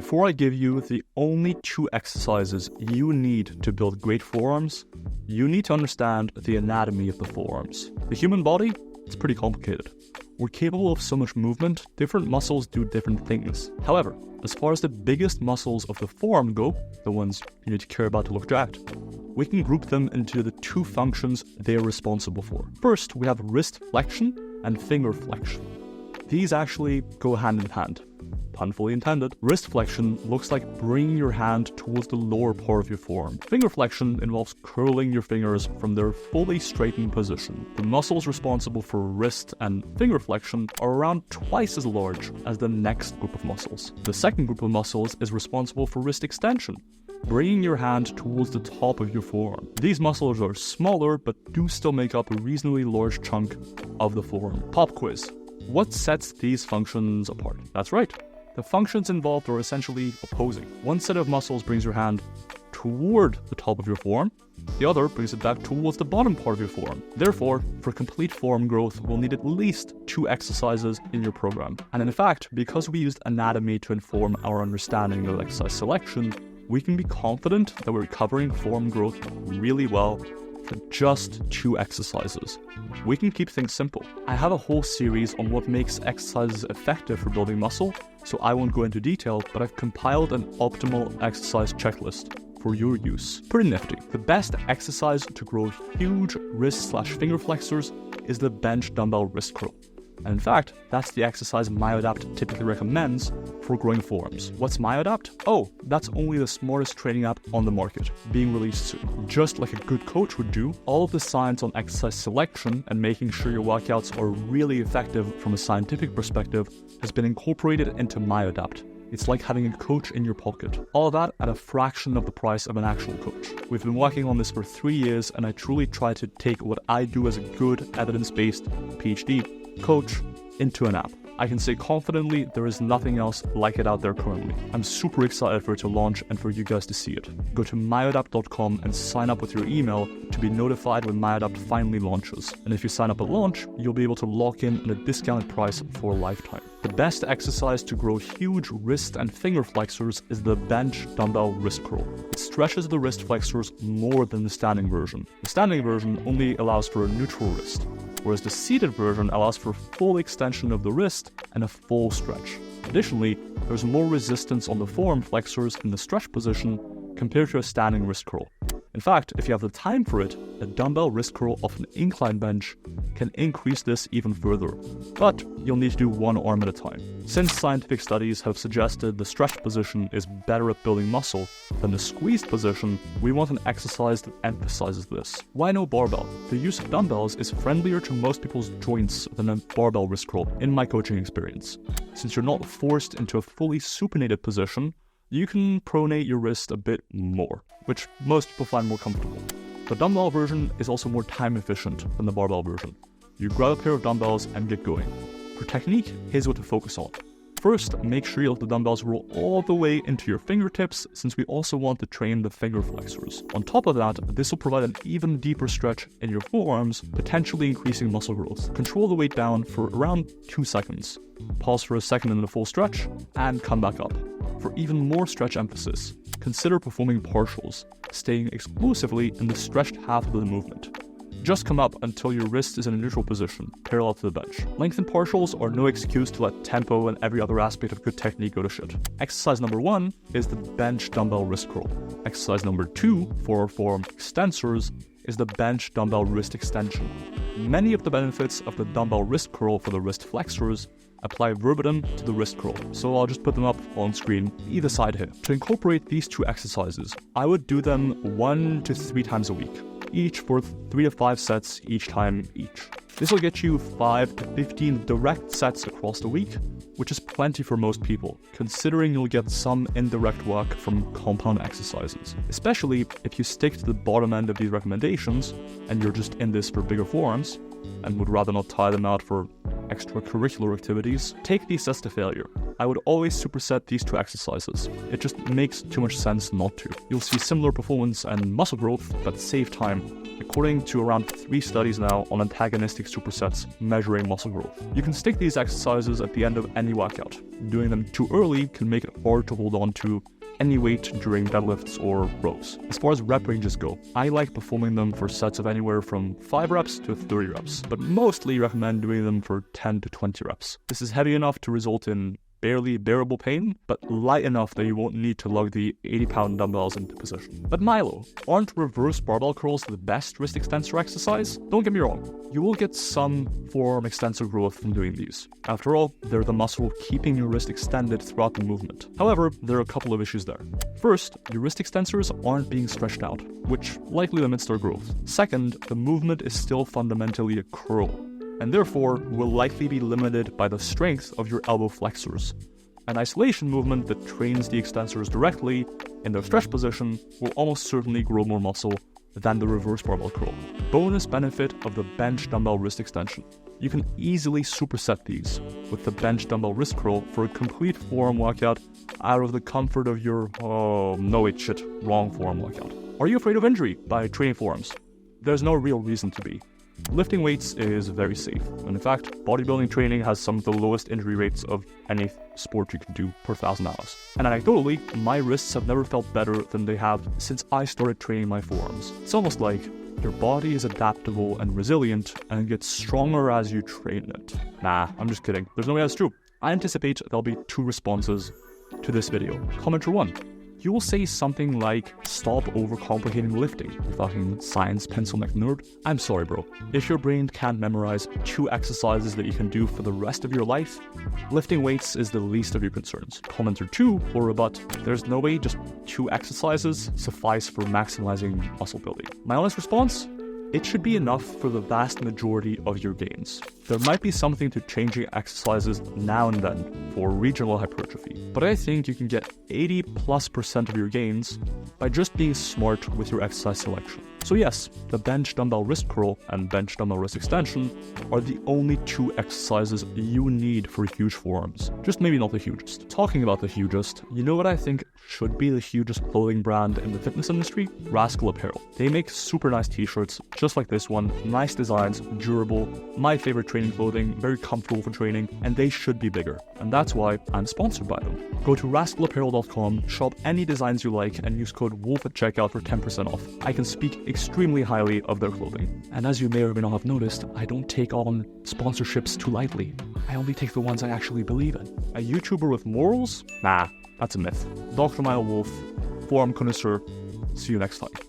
Before I give you the only 2 exercises you need to build great forearms, you need to understand the anatomy of the forearms. The human body, it's pretty complicated. We're capable of so much movement, different muscles do different things. However, as far as the biggest muscles of the forearm go, the ones you need to care about to look jacked, we can group them into the 2 functions they are responsible for. First, we have wrist flexion and finger flexion. These actually go hand in hand. Pun fully intended. Wrist flexion looks like bringing your hand towards the lower part of your forearm. Finger flexion involves curling your fingers from their fully straightened position. The muscles responsible for wrist and finger flexion are around twice as large as the next group of muscles. The second group of muscles is responsible for wrist extension, bringing your hand towards the top of your forearm. These muscles are smaller but do still make up a reasonably large chunk of the forearm. Pop quiz. What sets these functions apart? That's right. The functions involved are essentially opposing. One set of muscles brings your hand toward the top of your forearm, the other brings it back towards the bottom part of your forearm. Therefore, for complete forearm growth, we'll need at least 2 exercises in your program. And in fact, because we used anatomy to inform our understanding of exercise selection, we can be confident that we're covering forearm growth really well for just 2 exercises. We can keep things simple. I have a whole series on what makes exercises effective for building muscle, so I won't go into detail, but I've compiled an optimal exercise checklist for your use. Pretty nifty. The best exercise to grow huge wrist/finger flexors is the bench dumbbell wrist curl. And in fact, that's the exercise MyoAdapt typically recommends for growing forearms. What's MyoAdapt? Oh, that's only the smartest training app on the market, being released soon. Just like a good coach would do, all of the science on exercise selection and making sure your workouts are really effective from a scientific perspective has been incorporated into MyoAdapt. It's like having a coach in your pocket. All of that at a fraction of the price of an actual coach. We've been working on this for 3 years, and I truly try to take what I do as a good evidence-based PhD coach into an app. I can say confidently there is nothing else like it out there currently. I'm super excited for it to launch and for you guys to see it. Go to myoadapt.com and sign up with your email to be notified when MyoAdapt finally launches. And if you sign up at launch, you'll be able to lock in at a discounted price for a lifetime. The best exercise to grow huge wrist and finger flexors is the bench dumbbell wrist curl. It stretches the wrist flexors more than the standing version. The standing version only allows for a neutral wrist, whereas the seated version allows for full extension of the wrist and a full stretch. Additionally, there's more resistance on the forearm flexors in the stretch position compared to a standing wrist curl. In fact, if you have the time for it, a dumbbell wrist curl off an incline bench can increase this even further. But you'll need to do one arm at a time. Since scientific studies have suggested the stretch position is better at building muscle than the squeezed position, we want an exercise that emphasizes this. Why no barbell? The use of dumbbells is friendlier to most people's joints than a barbell wrist curl, in my coaching experience. Since you're not forced into a fully supinated position, you can pronate your wrist a bit more, which most people find more comfortable. The dumbbell version is also more time efficient than the barbell version. You grab a pair of dumbbells and get going. For technique, here's what to focus on. First, make sure you let the dumbbells roll all the way into your fingertips, since we also want to train the finger flexors. On top of that, this will provide an even deeper stretch in your forearms, potentially increasing muscle growth. Control the weight down for around 2 seconds. Pause for a second in the full stretch, and come back up. For even more stretch emphasis, consider performing partials, staying exclusively in the stretched half of the movement. Just come up until your wrist is in a neutral position, parallel to the bench. Lengthened partials are no excuse to let tempo and every other aspect of good technique go to shit. Exercise number 1 is the bench dumbbell wrist curl. Exercise number 2 for our forearm extensors is the bench dumbbell wrist extension. Many of the benefits of the dumbbell wrist curl for the wrist flexors apply verbatim to the wrist curl, so I'll just put them up on screen either side here. To incorporate these 2 exercises, I would do them 1 to 3 times a week, each for 3 to 5 sets each time each. This will get you 5 to 15 direct sets across the week, which is plenty for most people, considering you'll get some indirect work from compound exercises. Especially if you stick to the bottom end of these recommendations and you're just in this for bigger forearms and would rather not tie them out for extracurricular activities. Take these sets to failure. I would always superset these two exercises. It just makes too much sense not to. You'll see similar performance and muscle growth, but save time, according to around 3 studies now on antagonistic supersets measuring muscle growth. You can stick these exercises at the end of any workout. Doing them too early can make it hard to hold on to any weight during deadlifts or rows. As far as rep ranges go, I like performing them for sets of anywhere from 5 reps to 30 reps, but mostly recommend doing them for 10 to 20 reps. This is heavy enough to result in barely bearable pain, but light enough that you won't need to lug the 80-pound dumbbells into position. But Milo, aren't reverse barbell curls the best wrist extensor exercise? Don't get me wrong, you will get some forearm extensor growth from doing these. After all, they're the muscle keeping your wrist extended throughout the movement. However, there are a couple of issues there. First, your wrist extensors aren't being stretched out, which likely limits their growth. Second, the movement is still fundamentally a curl, and therefore will likely be limited by the strength of your elbow flexors. An isolation movement that trains the extensors directly in their stretch position will almost certainly grow more muscle than the reverse barbell curl. Bonus benefit of the bench dumbbell wrist extension. You can easily superset these with the bench dumbbell wrist curl for a complete forearm workout out of the comfort of your, wrong forearm workout. Are you afraid of injury by training forearms? There's no real reason to be. Lifting weights is very safe, and in fact, bodybuilding training has some of the lowest injury rates of any sport you can do per 1,000 hours. And anecdotally, my wrists have never felt better than they have since I started training my forearms. It's almost like your body is adaptable and resilient and gets stronger as you train it. Nah, I'm just kidding. There's no way that's true. I anticipate there'll be 2 responses to this video. Commenter 1. You will say something like, stop overcomplicating lifting, you fucking science pencil neck nerd. I'm sorry, bro. If your brain can't memorize 2 exercises that you can do for the rest of your life, lifting weights is the least of your concerns. Commenter 2 will rebut, there's no way just 2 exercises suffice for maximizing muscle building. My honest response? It should be enough for the vast majority of your gains. There might be something to changing exercises now and then for regional hypertrophy, but I think you can get 80+% of your gains by just being smart with your exercise selection. So yes, the bench dumbbell wrist curl and bench dumbbell wrist extension are the only 2 exercises you need for huge forearms. Just maybe not the hugest. Talking about the hugest, you know what I think should be the hugest clothing brand in the fitness industry? Rascal Apparel. They make super nice t-shirts, just like this one, nice designs, durable, my favorite training clothing, very comfortable for training, and they should be bigger. And that's why I'm sponsored by them. Go to rascalapparel.com, shop any designs you like, and use code WOLF at checkout for 10% off. I can speak extremely highly of their clothing. And as you may or may not have noticed, I don't take on sponsorships too lightly. I only take the ones I actually believe in. A YouTuber with morals? Nah, that's a myth. Dr. Milo Wolf, forearm connoisseur. See you next time.